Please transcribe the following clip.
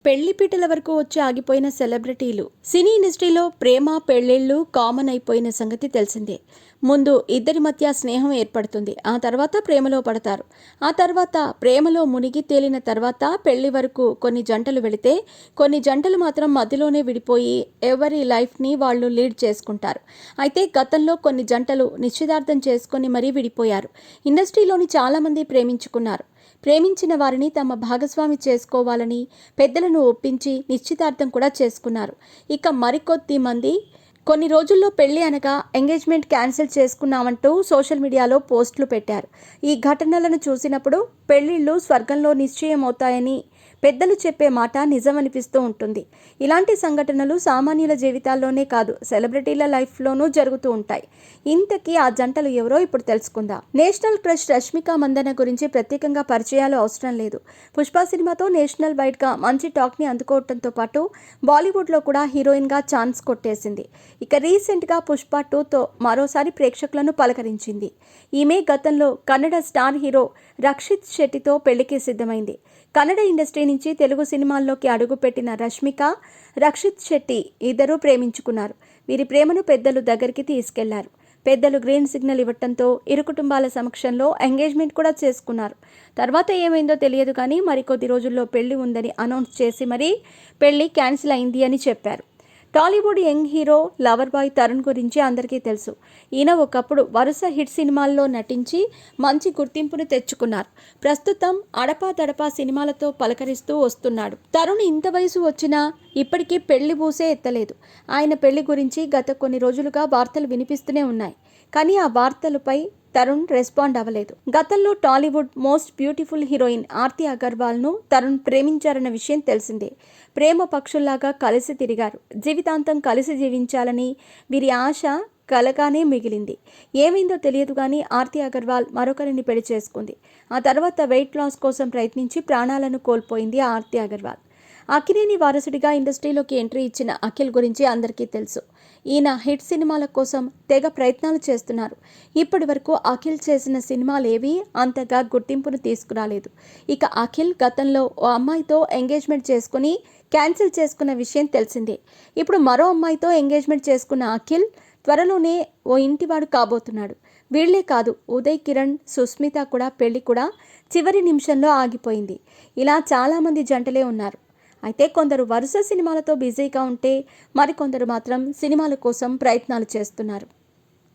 పెళ్లిపీటల వరకు వచ్చి ఆగిపోయిన సెలబ్రిటీలు. సినీ ఇండస్ట్రీలో ప్రేమ పెళ్లిళ్లు కామన్ అయిపోయిన సంగతి తెలిసిందే. ముందు ఇద్దరి మధ్య స్నేహం ఏర్పడుతుంది, ఆ తర్వాత ప్రేమలో పడతారు. ఆ తర్వాత ప్రేమలో మునిగి తేలిన తర్వాత పెళ్లి వరకు కొన్ని జంటలు వెళితే, కొన్ని జంటలు మాత్రం మధ్యలోనే విడిపోయి ఎవరి లైఫ్ని వాళ్ళు లీడ్ చేసుకుంటారు. అయితే గతంలో కొన్ని జంటలు నిశ్చితార్థం చేసుకొని మరీ విడిపోయారు. ఇండస్ట్రీలోని చాలామంది ప్రేమించుకున్నారు. ప్రేమించిన వారిని తమ భాగస్వామి చేసుకోవాలని పెద్దలను ఒప్పించి నిశ్చితార్థం కూడా చేసుకున్నారు. ఇక మరికొద్ది మంది కొన్ని రోజుల్లో పెళ్లి అనగా ఎంగేజ్మెంట్ క్యాన్సిల్ చేసుకున్నామంటూ సోషల్ మీడియాలో పోస్టులు పెట్టారు. ఈ ఘటనలను చూసినప్పుడు పెళ్లిళ్ళు స్వర్గంలో నిశ్చయం అవుతాయని పెద్దలు చెప్పే మాట నిజమనిపిస్తూ ఉంటుంది. ఇలాంటి సంఘటనలు సామాన్యుల జీవితాల్లోనే కాదు, సెలబ్రిటీల లైఫ్లోనూ జరుగుతూ ఉంటాయి. ఇంతకీ ఆ జంటలు ఎవరో ఇప్పుడు తెలుసుకుందాం. నేషనల్ క్రష్ రష్మిక మందన గురించి ప్రత్యేకంగా పరిచయాలు అవసరం లేదు. పుష్ప సినిమాతో నేషనల్ వైడ్గా మంచి టాక్ని అందుకోవడంతో పాటు బాలీవుడ్లో కూడా హీరోయిన్గా ఛాన్స్ కొట్టేసింది. ఇక రీసెంట్గా పుష్ప 2తో మరోసారి ప్రేక్షకులను పలకరించింది. ఈమె గతంలో కన్నడ స్టార్ హీరో రక్షిత్ శెట్టితో పెళ్లికి సిద్ధమైంది. కన్నడ ఇండస్ట్రీ నుంచి తెలుగు సినిమాల్లోకి అడుగుపెట్టిన రష్మిక, రక్షిత్ శెట్టి ఇద్దరూ ప్రేమించుకున్నారు. వీరి ప్రేమను పెద్దలు దగ్గరికి తీసుకెళ్లారు. పెద్దలు గ్రీన్ సిగ్నల్ ఇవ్వటంతో ఇరు కుటుంబాల సమక్షంలో ఎంగేజ్మెంట్ కూడా చేసుకున్నారు. తర్వాత ఏమైందో తెలియదు కానీ మరికొద్ది రోజుల్లో పెళ్లి ఉందని అనౌన్స్ చేసి మరీ పెళ్లి క్యాన్సిల్ అయింది అని చెప్పారు. Tollywood young hero lover boy Tarun గురించి అందరికీ తెలుసు. ఈయన ఒకప్పుడు వరుస హిట్ సినిమాల్లో నటించి మంచి గుర్తింపును తెచ్చుకున్నారు. ప్రస్తుతం అడపాదడపా సినిమాలతో పలకరిస్తూ వస్తున్నాడు. తరుణ్ ఇంత వయసు వచ్చినా ఇప్పటికీ పెళ్లి బూసే ఎత్తలేదు. ఆయన పెళ్లి గురించి గత కొన్ని రోజులుగా వార్తలు వినిపిస్తూనే ఉన్నాయి. కానీ ఆ వార్తలపై తరుణ్ రెస్పాండ్ అవ్వలేదు. గతంలో Tollywood most beautiful heroine Aarti అగర్వాల్ను తరుణ్ ప్రేమించారన్న విషయం తెలిసిందే. ప్రేమ పక్షుల్లాగా కలిసి తిరిగారు. జీవితాంతం కలిసి జీవించాలని వీరి ఆశ కలగానే మిగిలింది. ఏమైందో తెలియదు కానీ ఆర్తి అగర్వాల్ మరొకరిని పెళ్లి చేసుకుంది. ఆ తర్వాత వెయిట్ లాస్ కోసం ప్రయత్నించి ప్రాణాలను కోల్పోయింది ఆర్తి అగర్వాల్. అక్కినేని వారసుడిగా ఇండస్ట్రీలోకి ఎంట్రీ ఇచ్చిన అఖిల్ గురించి అందరికీ తెలుసు. ఈయన హిట్ సినిమాల కోసం తెగ ప్రయత్నాలు చేస్తున్నారు. ఇప్పటి వరకు అఖిల్ చేసిన సినిమాలేవీ అంతగా గుర్తింపును తీసుకురాలేదు. ఇక అఖిల్ గతంలో ఓ అమ్మాయితో ఎంగేజ్మెంట్ చేసుకుని క్యాన్సిల్ చేసుకున్న విషయం తెలిసిందే. ఇప్పుడు మరో అమ్మాయితో ఎంగేజ్మెంట్ చేసుకున్న అఖిల్ త్వరలోనే ఓ ఇంటివాడు కాబోతున్నాడు. వీళ్లే కాదు, ఉదయ్ కిరణ్, సుస్మిత కూడా పెళ్లి కూడా చివరి నిమిషంలో ఆగిపోయింది. ఇలా చాలామంది జంటలే ఉన్నారు. అయితే కొందరు వరుస సినిమాలతో బిజీగా ఉంటే మరికొందరు మాత్రం సినిమాల కోసం ప్రయత్నాలు చేస్తున్నారు.